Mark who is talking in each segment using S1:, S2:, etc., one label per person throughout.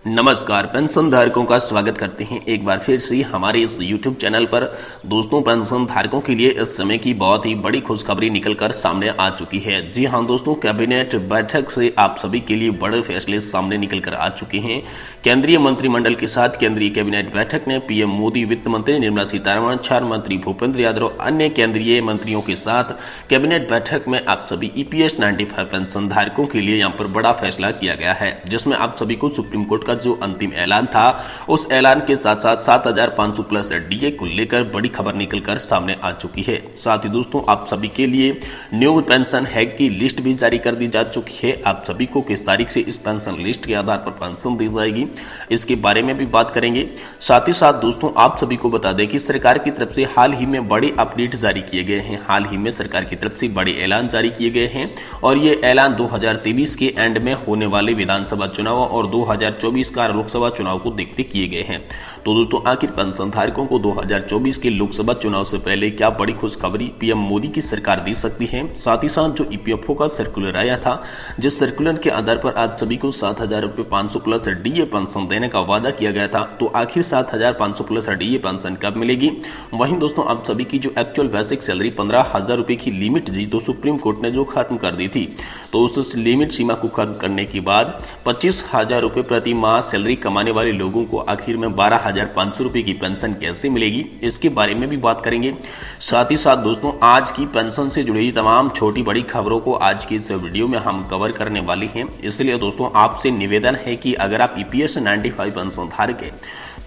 S1: नमस्कार। पेंशन धारकों का स्वागत करते हैं एक बार फिर से हमारे इस YouTube चैनल पर। दोस्तों, पेंशन धारकों के लिए इस समय की बहुत ही बड़ी खुशखबरी निकलकर सामने आ चुकी है। जी हां दोस्तों, कैबिनेट बैठक से आप सभी के लिए बड़े फैसले सामने निकलकर आ चुके हैं। केंद्रीय मंत्रिमंडल के साथ केंद्रीय कैबिनेट बैठक ने पीएम मोदी, वित्त मंत्री निर्मला सीतारमण, छात्र मंत्री भूपेंद्र यादव, अन्य केंद्रीय मंत्रियों के साथ कैबिनेट बैठक में आप सभी EPS 95 पेंशन धारकों के लिए यहाँ पर बड़ा फैसला किया गया है, जिसमें आप सभी को सुप्रीम कोर्ट का जो अंतिम ऐलान था उस ऐलान के साथ साथ 7500 प्लस DA को लेकर बड़ी खबर निकलकर सामने आ चुकी है। साथ ही दोस्तों, आप सभी के लिए न्यू पेंशन हैक की लिस्ट भी जारी कर दी जा चुकी है। आप सभी को किस तारीख से इस पेंशन लिस्ट के आधार पर पेंशन दी जाएगी, इसके बारे में भी बात करेंगे। साथ ही साथ दोस्तों, आप सभी को बता दें कि सरकार की तरफ से हाल ही में बड़े अपडेट जारी किए गए हैं। हाल ही में सरकार की तरफ से बड़े ऐलान जारी किए गए हैं और ये ऐलान 2023 के एंड में होने वाले विधानसभा चुनाव और 2024 का लोकसभा चुनाव को देखते किए गए हैं। तो दोस्तों, आखिर पेंशन धारकों को 2024 के लोकसभा चुनाव से पहले क्या बड़ी खुशखबरी पीएम मोदी की सरकार दे सकती है। साथ ही साथ जो EPFO का सर्कुलर आया था, जिस सर्कुलर के आधार पर आप सभी को 7500 प्लस DA पेंशन देने का वादा किया गया था, तो आखिर 7500 प्लस DA पेंशन कब मिलेगी। वहीं दोस्तों, आप सभी की जो एक्चुअल बेसिक सैलरी 15,000 रुपए की लिमिट जी तो सुप्रीम कोर्ट ने जो खत्म कर दी थी, तो उस लिमिट सीमा को खत्म करने के बाद 25,000 रुपए प्रति माह सैलरी कमाने वाले लोगों को आखिर में 12,500 रुपए की पेंशन कैसे मिलेगी, इसके बारे में भी बात करेंगे। साथ ही साथ दोस्तों, आज की पेंशन से जुड़ी तमाम छोटी बड़ी खबरों को आज की इस वीडियो में हम कवर करने वाले हैं। इसलिए दोस्तों, आपसे निवेदन है कि अगर आप EPS 95 पेंशन धारक हैं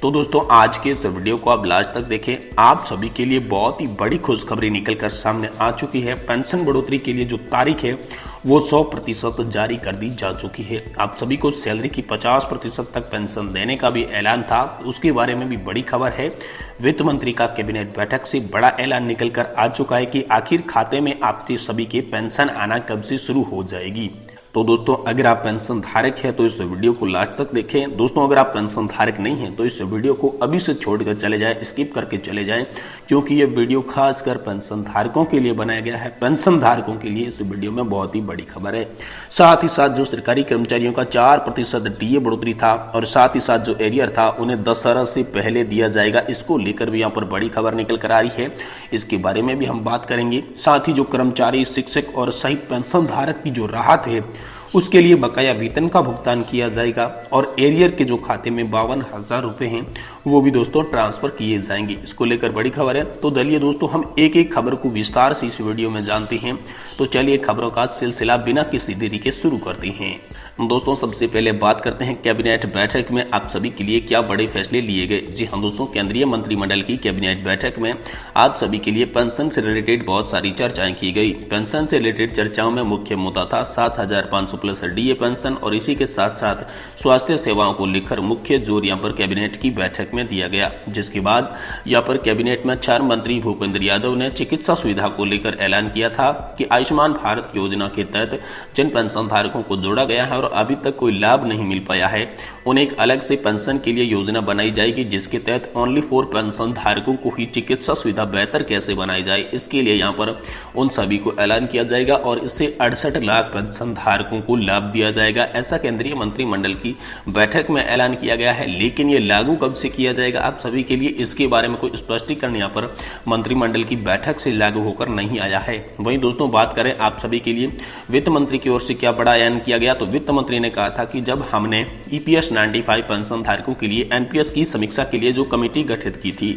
S1: तो दोस्तों, आज के इस वीडियो को आप लास्ट तक देखें। आप सभी के लिए बहुत ही बड़ी खुशखबरी निकलकर सामने आ चुकी है। पेंशन बढ़ोतरी के लिए जो तारीख है वो 100% जारी कर दी जा चुकी है। आप सभी को सैलरी की 50% तक पेंशन देने का भी ऐलान था, उसके बारे में भी बड़ी खबर है। वित्त मंत्री का कैबिनेट बैठक से बड़ा ऐलान निकलकर आ चुका है कि आखिर खाते में आपके सभी के पेंशन आना कब से शुरू हो जाएगी। तो दोस्तों, अगर आप पेंशन धारक हैं तो इस वीडियो को लास्ट तक देखें। दोस्तों, अगर आप पेंशन धारक नहीं हैं तो इस वीडियो को अभी से छोड़कर चले जाएं, स्किप करके चले जाएं, क्योंकि ये वीडियो खासकर पेंशन धारकों के लिए बनाया गया है। पेंशन धारकों के लिए इस वीडियो में बहुत ही बड़ी खबर है। साथ ही साथ जो सरकारी कर्मचारियों का 4% DA बढ़ोतरी था और साथ ही साथ जो एरियर था उन्हें दशहरा से पहले दिया जाएगा, इसको लेकर भी यहाँ पर बड़ी खबर निकल कर आ रही है। इसके बारे में भी हम बात करेंगे। साथ ही जो कर्मचारी, शिक्षक और सहित पेंशन धारक की जो राहत है उसके लिए बकाया वेतन का भुगतान किया जाएगा और एरियर के जो खाते में 52,000 रुपए हैं वो भी दोस्तों ट्रांसफर किए जाएंगे। इसको लेकर बड़ी खबर है। तो चलिए दोस्तों, हम एक एक खबर को विस्तार से इस वीडियो में जानते हैं। तो चलिए खबरों का सिलसिला बिना किसी देरी के शुरू करते हैं। दोस्तों, सबसे पहले बात करते हैं कैबिनेट बैठक में आप सभी के लिए क्या बड़े फैसले लिए गए। जी हाँ दोस्तों, केंद्रीय मंत्रिमंडल की कैबिनेट बैठक में आप सभी के लिए पेंशन से रिलेटेड बहुत सारी चर्चाएं की गई। पेंशन से रिलेटेड चर्चाओं में मुख्य मुद्दा था 7500 प्लस DA पेंशन और इसी के साथ साथ स्वास्थ्य सेवाओं को लेकर मुख्य जोर यहाँ पर कैबिनेट की बैठक में दिया गया। जिसके बाद यहाँ पर कैबिनेट में छात्र मंत्री भूपेंद्र यादव ने चिकित्सा सुविधा को लेकर ऐलान किया था कि आयुष्मान भारत योजना के तहत जिन पेंशन धारकों को जोड़ा गया है और अभी तक कोई लाभ नहीं मिल पाया है, उन्हें एक अलग से पेंशन के लिए योजना बनाई जाएगी, जिसके तहत ओनली फॉर पेंशन धारकों को ही चिकित्सा सुविधा बेहतर कैसे बनाई जाए, इसके लिए यहाँ पर उन सभी को ऐलान किया जाएगा और इससे 68 लाख पेंशन धारकों को लाभ दिया जाएगा। ऐसा केंद्रीय मंत्रिमंडल की बैठक में ऐलान किया गया है। लेकिन ये लागू कब से किया जाएगा आप सभी के लिए, इसके बारे में कोई स्पष्टीकरण यहाँ पर मंत्रिमंडल की बैठक से लागू होकर नहीं आया है। वहीं दोस्तों, बात करें आप सभी के लिए वित्त मंत्री की ओर से क्या बड़ा ऐलान किया गया, तो वित्त मंत्री ने कहा था कि जब हमने EPS 95 पेंशन धारकों के लिए NPS की समीक्षा के लिए जो कमेटी गठित की थी,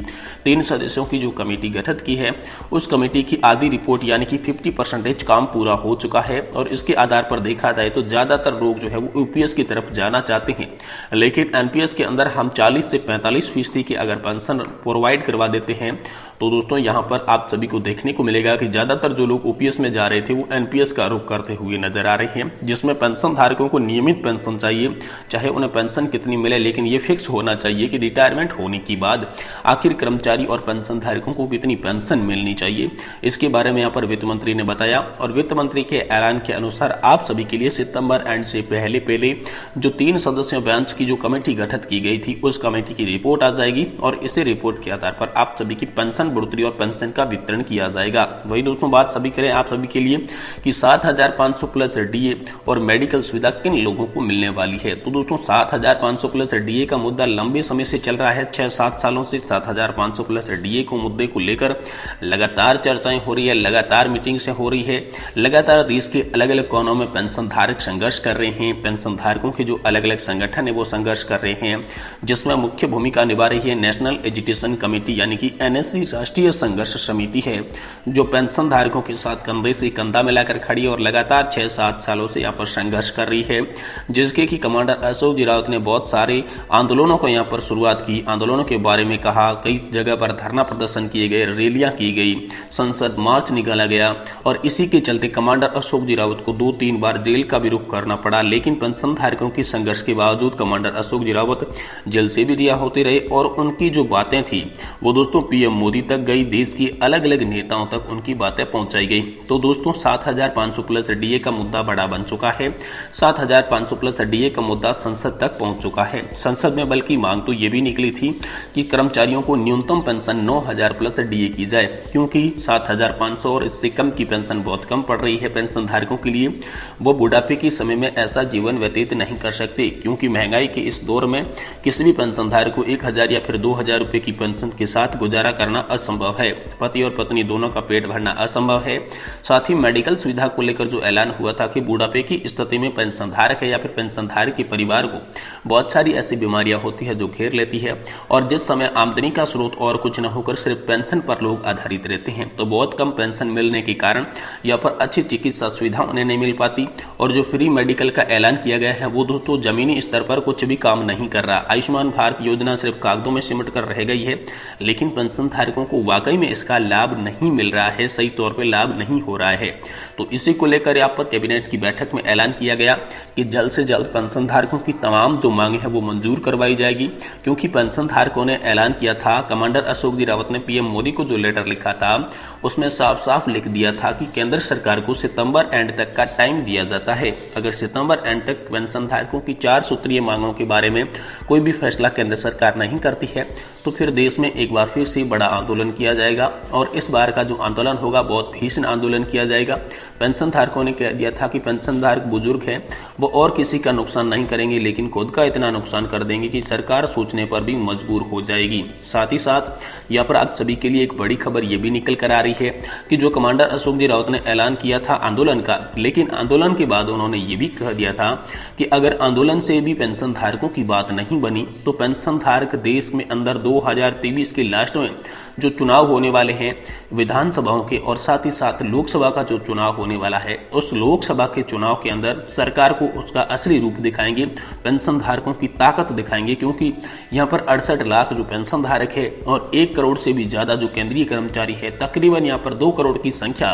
S1: 3 सदस्यों की जो कमेटी गठित की है, उस कमेटी की आधी रिपोर्ट यानी कि 50% काम पूरा हो चुका है और इसके आधार पर देखा जाए तो ज्यादातर लोग जो है वो EPS की तरफ जाना चाहते हैं। लेकिन NPS के अंदर हम 40 से 45% की अगर पेंशन प्रोवाइड करवा देते हैं तो दोस्तों, यहाँ पर आप सभी को देखने को मिलेगा कि ज्यादातर जो लोग OPS में जा रहे थे वो NPS का रुख करते हुए नजर आ रहे हैं, जिसमें पेंशन धारकों को नियमित पेंशन चाहिए, चाहे उन्हें पेंशन कितनी मिले, लेकिन ये फिक्स होना चाहिए कि रिटायरमेंट होने के बाद आखिर कर्मचारी और पेंशन धारकों को कितनी पेंशन मिलनी चाहिए। इसके बारे में यहाँ पर वित्त मंत्री ने बताया और वित्त मंत्री के ऐलान के अनुसार आप सभी के लिए सितंबर एंड से पहले पहले जो 3 सदस्यों बेंच की जो कमेटी गठित की गई थी उस कमेटी की रिपोर्ट आ जाएगी और इसी रिपोर्ट के आधार पर आप सभी की पेंशन बढ़ोतरी और पेंशन का वितरण किया जाएगा। वही दोस्तों बात सभी करें आप सभी के लिए कि 7,500 प्लस डीए और मेडिकल सुविधा किन लोगों को मिलने वाली है। तो दोस्तों 7,500 प्लस डीए का मुद्दा लंबे समय से चल रहा है, 6-7 सालों से 7,500 प्लस डीए को मुद्दे को लेकर लगातार चर्चाएं हो रही है, लगातार मीटिंग से हो रही है, लगातार देश के अलग अलग कोनों में पेंशन धारक संघर्ष कर रहे हैं। पेंशन धारकों के जो अलग अलग संगठन है वो संघर्ष कर रहे हैं, जिसमें मुख्य भूमिका निभा रही है नेशनल एजुटेशन कमेटी यानी कि एनएससी राष्ट्रीय संघर्ष समिति है, जो पेंशन धारकों के साथ कंधे से कंधा मिलाकर खड़ी और लगातार 6-7 सालों से यहाँ पर संघर्ष कर रही है, जिसके कि कमांडर अशोक जी रावत ने बहुत सारे आंदोलनों को यहाँ पर शुरुआत की, आंदोलनों के बारे में कहा, कई जगह पर धरना प्रदर्शन किए गए, रैलियां की गई, संसद मार्च निकाला गया और इसी के चलते कमांडर अशोक जी रावत को 2-3 बार जेल का भी रुख करना पड़ा। लेकिन पेंशन धारकों की संघर्ष के बावजूद कमांडर अशोक जी रावत जेल से भी रिहा होते रहे और उनकी जो बातें थी वो दोस्तों पीएम मोदी तक गई, देश की अलग अलग नेताओं तक उनकी बातें पहुंचाई गई। तो दोस्तों 7,500 प्लस डीए का मुद्दा बड़ा बन चुका है, 7,500 प्लस डीए का मुद्दा संसद तक पहुंच चुका है। संसद में बल्कि मांग तो ये भी निकली थी कि कर्मचारियों को न्यूनतम पेंशन 9,000 प्लस डीए की जाए, क्योंकि 7,500 और इससे कम की पेंशन बहुत कम पड़ रही है पेंशन धारकों के लिए। वो बुढ़ापे के समय में ऐसा जीवन व्यतीत नहीं कर सकते, क्योंकि महंगाई के इस दौर में किसी भी पेंशन धारक को 1,000 या फिर 2,000 रुपए की पेंशन के साथ गुजारा करना असंभव है। पति और पत्नी दोनों का पेट भरना असंभव है। साथ ही मेडिकल सुविधा को लेकर जो ऐलान हुआ था कि बुढ़ापे की स्थिति में पेंशन धारक है या फिर पेंशन धारक के परिवार को बहुत सारी ऐसी बीमारियां होती है जो घेर लेती है और जिस समय आमदनी का स्रोत और कुछ न होकर सिर्फ पेंशन पर लोग आधारित रहते हैं, तो बहुत कम पेंशन मिलने के कारण यहाँ पर अच्छी चिकित्सा सुविधा उन्हें नहीं मिल पाती। और जो फ्री मेडिकल का ऐलान किया गया है वो दोस्तों जमीनी स्तर पर कुछ भी काम नहीं कर रहा। आयुष्मान भारत योजना सिर्फ कागजों में सिमट कर रह गई है, लेकिन पेंशन धारकों को वाकई में इसका लाभ नहीं मिल रहा है, सही तौर पे लाभ नहीं हो रहा है। तो इसी को लेकर यहाँ पर कैबिनेट की बैठक में ऐलान किया गया कि जल्द से जल्द पेंशन धारकों की तमाम जो मांगे हैं वो मंजूर करवाई जाएगी, क्योंकि पेंशन धारकों ने ऐलान किया था, कमांडर अशोक जी रावत ने पीएम मोदी को जो लेटर लिखा था उसमें साफ साफ लिख दिया था कि केंद्र सरकार को सितंबर एंड तक का टाइम दिया जाता है। अगर सितंबर एंड तक पेंशन धारकों की 4 सूत्रीय मांगों के बारे में कोई भी फैसला केंद्र सरकार नहीं करती है तो फिर देश में एक बार फिर से बड़ा आंदोलन किया जाएगा और इस बार का जो आंदोलन होगा बहुत भीषण आंदोलन किया जाएगा। पेंशन धारकों ने कह दिया था कि पेंशन धारक बुजुर्ग हैं, वो और किसी का नुकसान नहीं करेंगे लेकिन खुद का इतना नुकसान कर देंगे कि सरकार सोचने पर भी मजबूर हो जाएगी। साथ ही साथ यहाँ पर आप सभी के लिए एक बड़ी खबर ये भी निकल कर आ रही है कि जो कमांडर अशोक जी रावत ने ऐलान किया था आंदोलन का, लेकिन आंदोलन के बाद उन्होंने ये भी कह दिया था कि अगर आंदोलन से भी पेंशन धारकों की बात नहीं बनी तो पेंशन धारक देश में अंदर 2023 के लास्ट में जो चुनाव होने वाले हैं विधानसभाओं के और साथ ही साथ लोकसभा का जो चुनाव होने वाला है, उस लोकसभा के चुनाव के अंदर सरकार को उसका असली रूप दिखाएंगे, पेंशन धारकों की ताकत दिखाएंगे। क्योंकि यहाँ पर 68 लाख जो पेंशन धारक है और 1 करोड़ से भी ज्यादा जो केंद्रीय कर्मचारी है, तकरीबन यहाँ पर 2 करोड़ की संख्या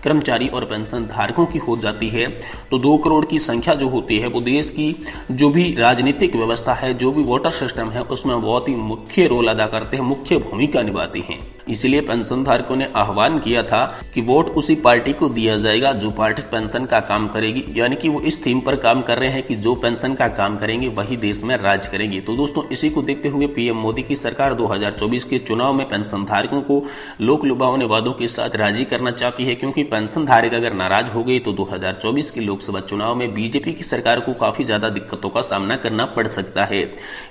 S1: कर्मचारी और पेंशन धारकों की हो जाती है। तो 2 करोड़ की संख्या जो होती है वो देश की जो भी राजनीतिक व्यवस्था है, जो भी वोटर सिस्टम है, उसमें बहुत ही मुख्य रोल अदा करते हैं, मुख्य भूमिका निभाती हैं। इसलिए पेंशन धारकों ने आह्वान किया था कि वोट उसी पार्टी को दिया जाएगा जो पार्टी पेंशन का काम करेगी, यानी कि वो इस थीम पर काम कर रहे हैं कि जो पेंशन का काम करेंगे वही देश में राज करेंगे। तो दोस्तों इसी को देखते हुए पीएम मोदी की सरकार 2024 के चुनाव में पेंशन धारकों को लोक लुभावने वादों के साथ राजी करना चाहती है, क्योंकि पेंशन धारक अगर नाराज हो गई तो 2024 के लोकसभा चुनाव में बीजेपी की सरकार को काफी ज्यादा दिक्कतों का सामना करना पड़ सकता है।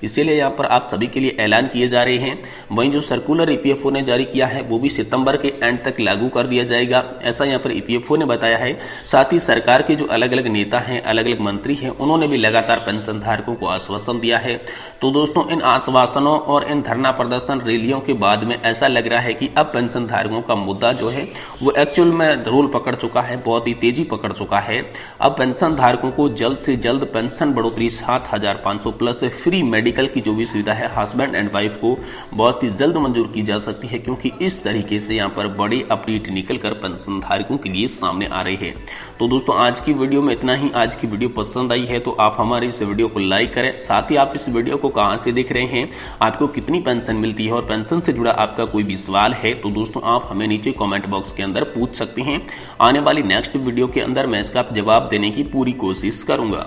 S1: इसीलिए यहाँ पर आप सभी के लिए ऐलान किए जा रहे हैं। वहीं जो सर्कुलर ईपीएफओ ने जारी किया है वो भी सितंबर के एंड तक लागू कर दिया जाएगा, ऐसा यहाँ पर ईपीएफओ ने बताया है। साथ ही सरकार के जो अलग अलग नेता हैं, अलग अलग मंत्री हैं, उन्होंने भी लगातार पेंशन धारकों को आश्वासन दिया है। तो दोस्तों इन आश्वासनों और इन धरना प्रदर्शन रैलियों के बाद में ऐसा लग रहा है कि अब पेंशन धारकों का मुद्दा जो है वो एक्चुअल में रोल पकड़ चुका है, बहुत ही तेजी पकड़ चुका है। अब पेंशन धारकों को जल्द से जल्द पेंशन बढ़ोतरी 7,500 प्लस फ्री मेडिकल की जो भी सुविधा है हस्बैंड एंड वाइफ को बहुत ही जल्द मंजूर की जा सकती है, क्योंकि क्योंकि इस तरीके से यहाँ पर बड़े अपडेट निकल कर पेंशन धारकों के लिए सामने आ रहे हैं। तो दोस्तों आज की वीडियो में इतना ही। आज की वीडियो पसंद आई है तो आप हमारे इस वीडियो को लाइक करें। साथ ही आप इस वीडियो को कहां से देख रहे हैं, आपको कितनी पेंशन मिलती है और पेंशन से जुड़ा आपका कोई भी सवाल है तो दोस्तों आप हमें नीचे कमेंट बॉक्स के अंदर पूछ सकते हैं। आने वाली नेक्स्ट वीडियो के अंदर मैं इसका जवाब देने की पूरी कोशिश करूंगा।